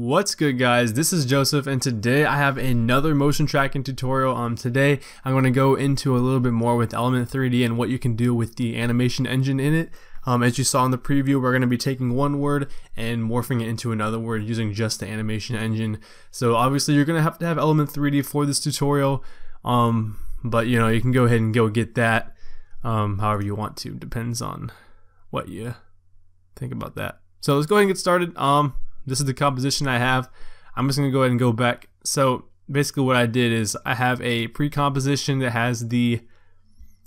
What's good, guys? This is Joseph, and today I have another motion tracking tutorial. Today I'm going to go into a little bit more with Element 3D and what you can do with the animation engine in it. As you saw in the preview, we're going to be taking one word and morphing it into another word using just the animation engine. So obviously you're going to have Element 3D for this tutorial, but you know, you can go ahead and go get that however you want to. Depends on what you think about that. So let's go ahead and get started. This is the composition I have. I'm just going to go ahead and go back. So basically what I did is I have a pre-composition that has the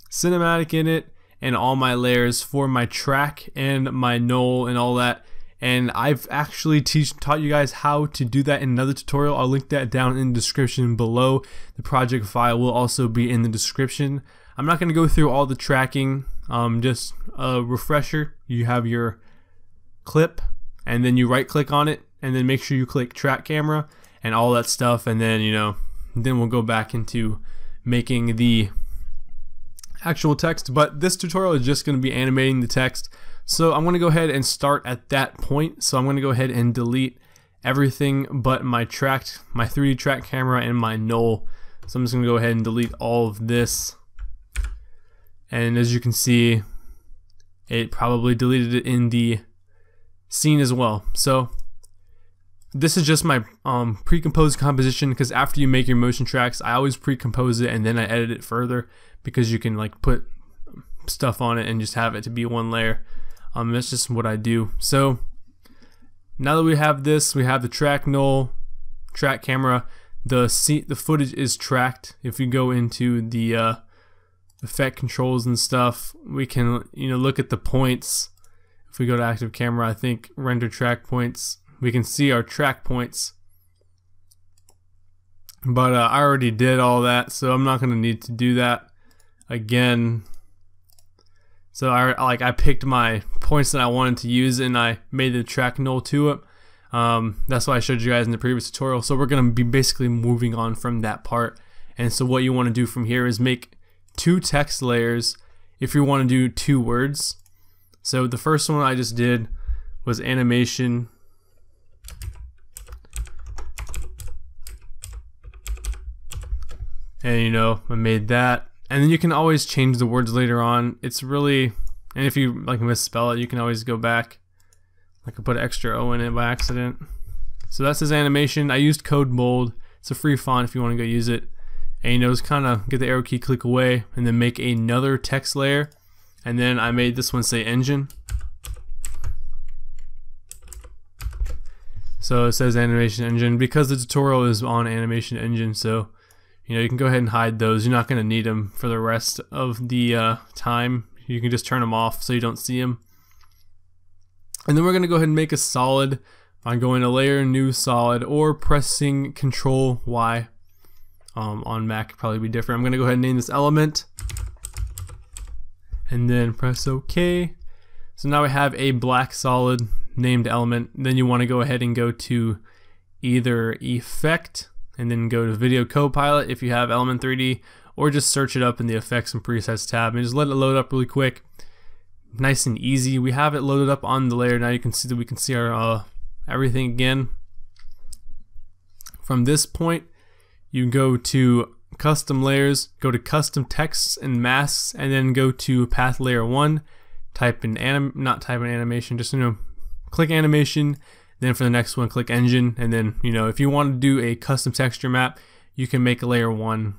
cinematic in it and all my layers for my track and my null and all that. And I've actually taught you guys how to do that in another tutorial. I'll link that down in the description below. The project file will also be in the description. I'm not going to go through all the tracking. Just a refresher. You have your clip, and then you right click on it, and then make sure you click track camera and all that stuff, and then then we'll go back into making the actual text. But this tutorial is just going to be animating the text, so I'm going to go ahead and start at that point. So I'm going to go ahead and delete everything but my 3D track camera and my null. So I'm just going to go ahead and delete all of this, and as you can see, it probably deleted it in the scene as well. So this is just my pre-composed composition, because after you make your motion tracks, I always pre-compose it and then I edit it further, because you can like put stuff on it and just have it to be one layer. That's just what I do. So now that we have this, we have the track null, track camera, the footage is tracked. If you go into the effect controls and stuff, we can look at the points. If we go to active camera, I think render track points, we can see our track points. But I already did all that, so I'm not going to need to do that again. So I picked my points that I wanted to use, and I made the track null to it. That's why I showed you guys in the previous tutorial. So we're going to be basically moving on from that part. And so what you want to do from here is make 2 text layers if you want to do 2 words. So the first one I just did was animation, and I made that, and then you can always change the words later on. It's really, and if you like misspell it, you can always go back. I could put an extra O in it by accident. So that's his animation. I used Code Mold. It's a free font if you want to go use it. And just kind of get the arrow key, click away, and then make another text layer. And then I made this one say engine. So it says animation engine because the tutorial is on animation engine. So you can go ahead and hide those. You're not going to need them for the rest of the time. You can just turn them off so you don't see them. And then we're going to go ahead and make a solid by going to layer, new solid, or pressing Control Y. On Mac it'd probably be different. I'm going to go ahead and name this element, and then press OK. So now we have a black solid named element. Then you want to go ahead and go to either Effect and then go to Video Copilot if you have Element 3D, or just search it up in the Effects and Presets tab and just let it load up really quick. Nice and easy. We have it loaded up on the layer. Now you can see that we can see our everything again. From this point, you go to Custom Layers, go to Custom Texts and Masks, and then go to Path Layer 1. Type in animation, just click animation. Then for the next one, click engine, and then if you want to do a custom texture map, you can make a layer 1,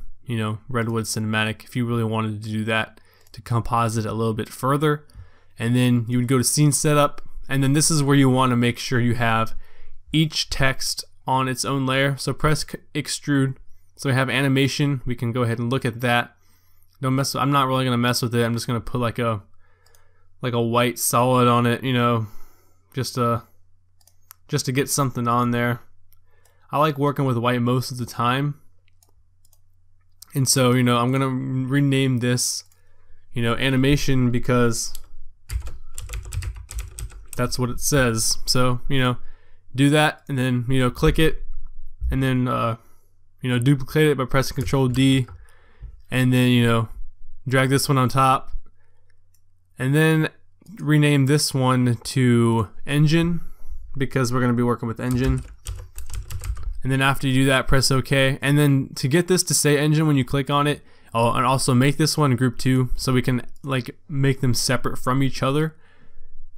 Redwood Cinematic, if you really wanted to do that to composite a little bit further. And then you would go to Scene Setup, and then this is where you want to make sure you have each text on its own layer. So press extrude. So we have animation. We can go ahead and look at that. Don't mess. I'm not really gonna mess with it. I'm just gonna put like a white solid on it. Just to get something on there. I like working with white most of the time. And so I'm gonna rename this animation, because that's what it says. So do that, and then click it, and then duplicate it by pressing Control D, and then drag this one on top, and then rename this one to engine, because we're going to be working with engine. And then after you do that, press OK. And then to get this to say engine when you click on it, oh, and also make this one group 2 so we can like make them separate from each other.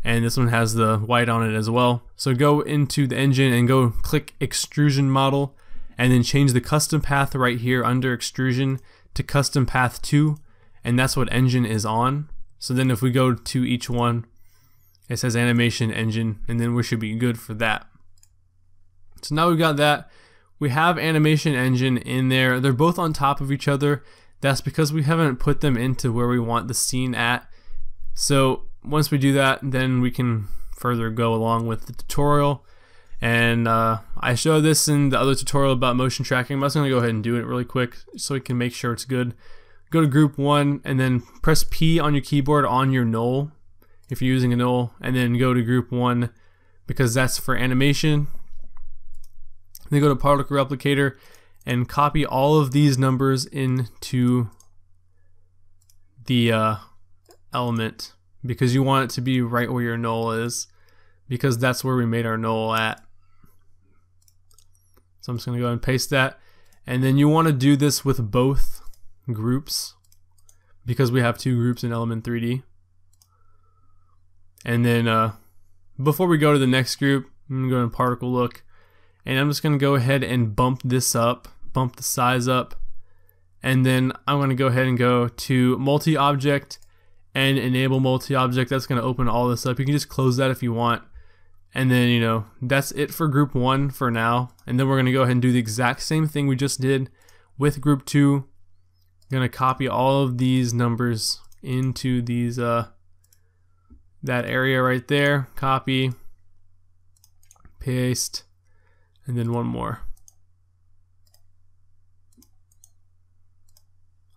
And this one has the white on it as well. So go into the engine and go click extrusion model, and then change the custom path right here under extrusion to custom path 2, and that's what engine is on. So then if we go to each one, it says animation engine, and then we should be good for that. So now we've got that. We have animation engine in there. They're both on top of each other. That's because we haven't put them into where we want the scene at. So once we do that, then we can further go along with the tutorial. And I showed this in the other tutorial about motion tracking. I'm just going to go ahead and do it really quick so we can make sure it's good. Go to group 1 and then press P on your keyboard on your null if you're using a null, and then go to group 1 because that's for animation. Then go to particle replicator and copy all of these numbers into the element, because you want it to be right where your null is, because that's where we made our null at. So I'm just going to go ahead and paste that. And then you want to do this with both groups because we have 2 groups in Element 3D. And then before we go to the next group, I'm going to go to particle look, and I'm just going to go ahead and bump this up, bump the size up, and then I'm going to go ahead and go to multi-object and enable multi-object. That's going to open all this up. You can just close that if you want. And then, you know, that's it for group 1 for now. And then we're going to go ahead and do the exact same thing we just did with group 2. I'm going to copy all of these numbers into these that area right there. Copy, paste, and then one more.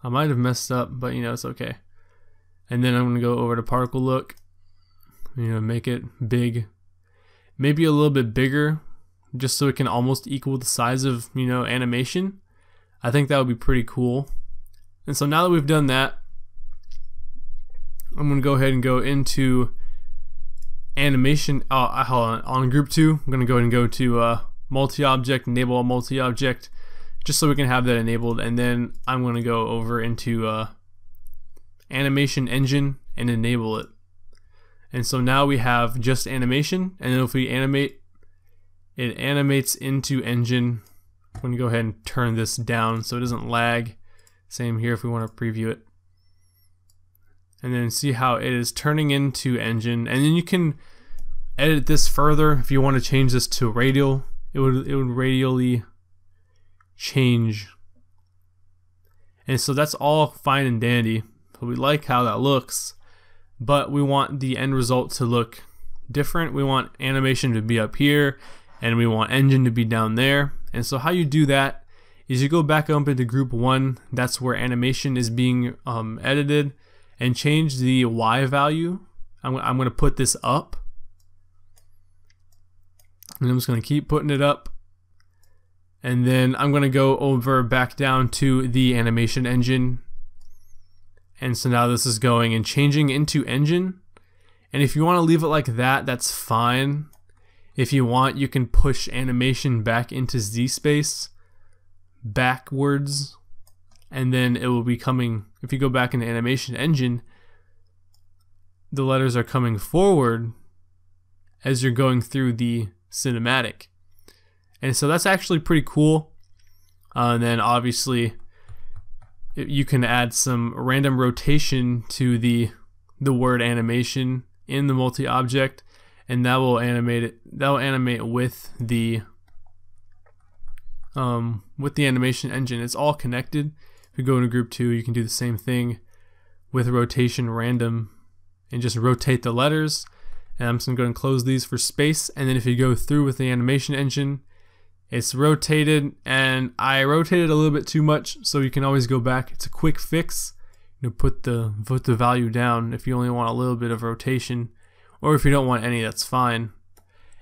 I might have messed up, but you know, it's okay. And then I'm going to go over to particle look, you know, make it big, maybe a little bit bigger, just so it can almost equal the size of, you know, animation. I think that would be pretty cool. And so now that we've done that, I'm going to go ahead and go into animation. Hold on group 2, I'm going to go ahead and go to multi-object, enable multi-object, just so we can have that enabled. And then I'm going to go over into animation engine and enable it. And so now we have just animation, and then if we animate, it animates into engine. I'm going to go ahead and turn this down so it doesn't lag. Same here if we want to preview it. And then see how it is turning into engine. And then you can edit this further if you want to change this to radial. It would radially change. And so that's all fine and dandy. So we like how that looks, but we want the end result to look different. We want animation to be up here, and we want engine to be down there. And so how you do that is you go back up into group 1, that's where animation is being edited, and change the Y value. I'm going to put this up, and I'm just going to keep putting it up. And then I'm going to go over back down to the animation engine. And so now this is going and changing into engine. And if you want to leave it like that, that's fine. If you want, you can push animation back into Z space backwards, and then it will be coming, if you go back into animation engine, the letters are coming forward as you're going through the cinematic. And so that's actually pretty cool. And then obviously you can add some random rotation to the word animation in the multi-object, and that will animate it. That will animate with the animation engine. It's all connected. If you go into group 2, you can do the same thing with rotation random and just rotate the letters. And I'm just going to go and close these for space. And then if you go through with the animation engine, it's rotated, and I rotated a little bit too much, so you can always go back. It's a quick fix. You know, put the value down if you only want a little bit of rotation, or if you don't want any, that's fine.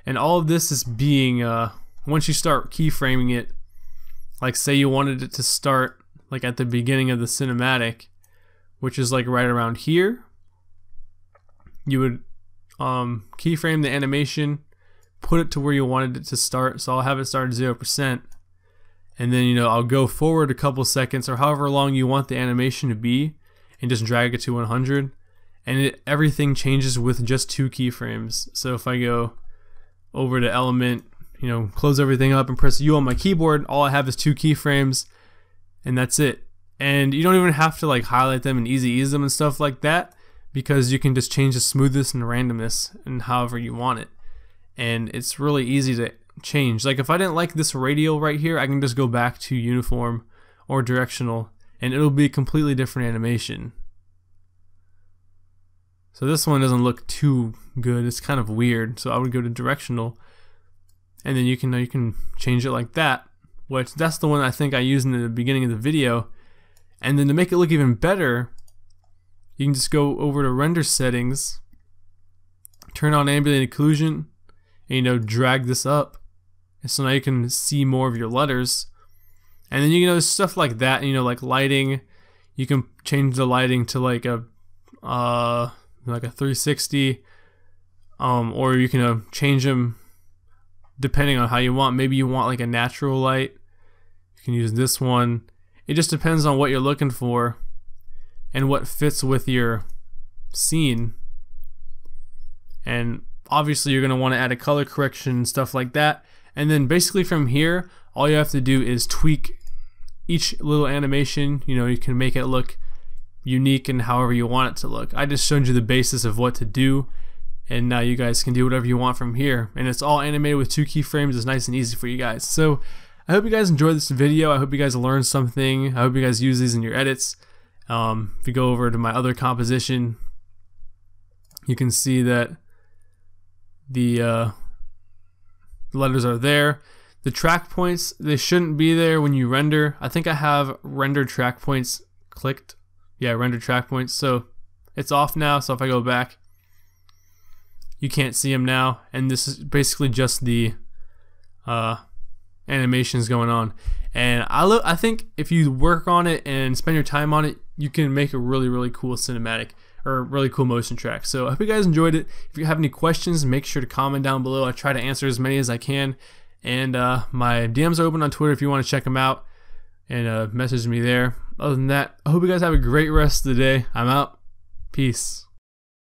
And all of this is being once you start keyframing it, like say you wanted it to start like at the beginning of the cinematic, which is like right around here, you would keyframe the animation, put it to where you wanted it to start. So I'll have it start at 0%, and then I'll go forward a couple seconds or however long you want the animation to be, and just drag it to 100, and everything changes with just 2 keyframes. So if I go over to element, close everything up and press U on my keyboard, all I have is 2 keyframes, and that's it. And you don't even have to like highlight them and easy ease them and stuff like that, because you can just change the smoothness and randomness and however you want it. And it's really easy to change. Like if I didn't like this radial right here, I can just go back to uniform or directional, and it'll be a completely different animation. So this one doesn't look too good. It's kind of weird. So I would go to directional, and then you can change it like that, which that's the one I think I used in the beginning of the video. And then to make it look even better, you can just go over to render settings, turn on ambient occlusion, and drag this up. And so now you can see more of your letters. And then stuff like that, like lighting, you can change the lighting to like a 360, or you can change them depending on how you want. Maybe you want like a natural light, you can use this one. It just depends on what you're looking for and what fits with your scene. And obviously you're going to want to add a color correction and stuff like that. And then basically from here, all you have to do is tweak each little animation. You can make it look unique and however you want it to look. I just showed you the basis of what to do, and now you guys can do whatever you want from here. And it's all animated with 2 keyframes. It's nice and easy for you guys. So I hope you guys enjoyed this video. I hope you guys learned something. I hope you guys use these in your edits. If you go over to my other composition, you can see that the letters are there. The track points, they shouldn't be there when you render. I think I have render track points clicked. Yeah, render track points. So it's off now. So if I go back, you can't see them now. And this is basically just the animations going on. And I think if you work on it and spend your time on it, you can make a really, really cool cinematic or really cool motion track. So I hope you guys enjoyed it. If you have any questions, make sure to comment down below. I try to answer as many as I can. And my DMs are open on Twitter if you want to check them out, and message me there. Other than that, I hope you guys have a great rest of the day. I'm out. Peace.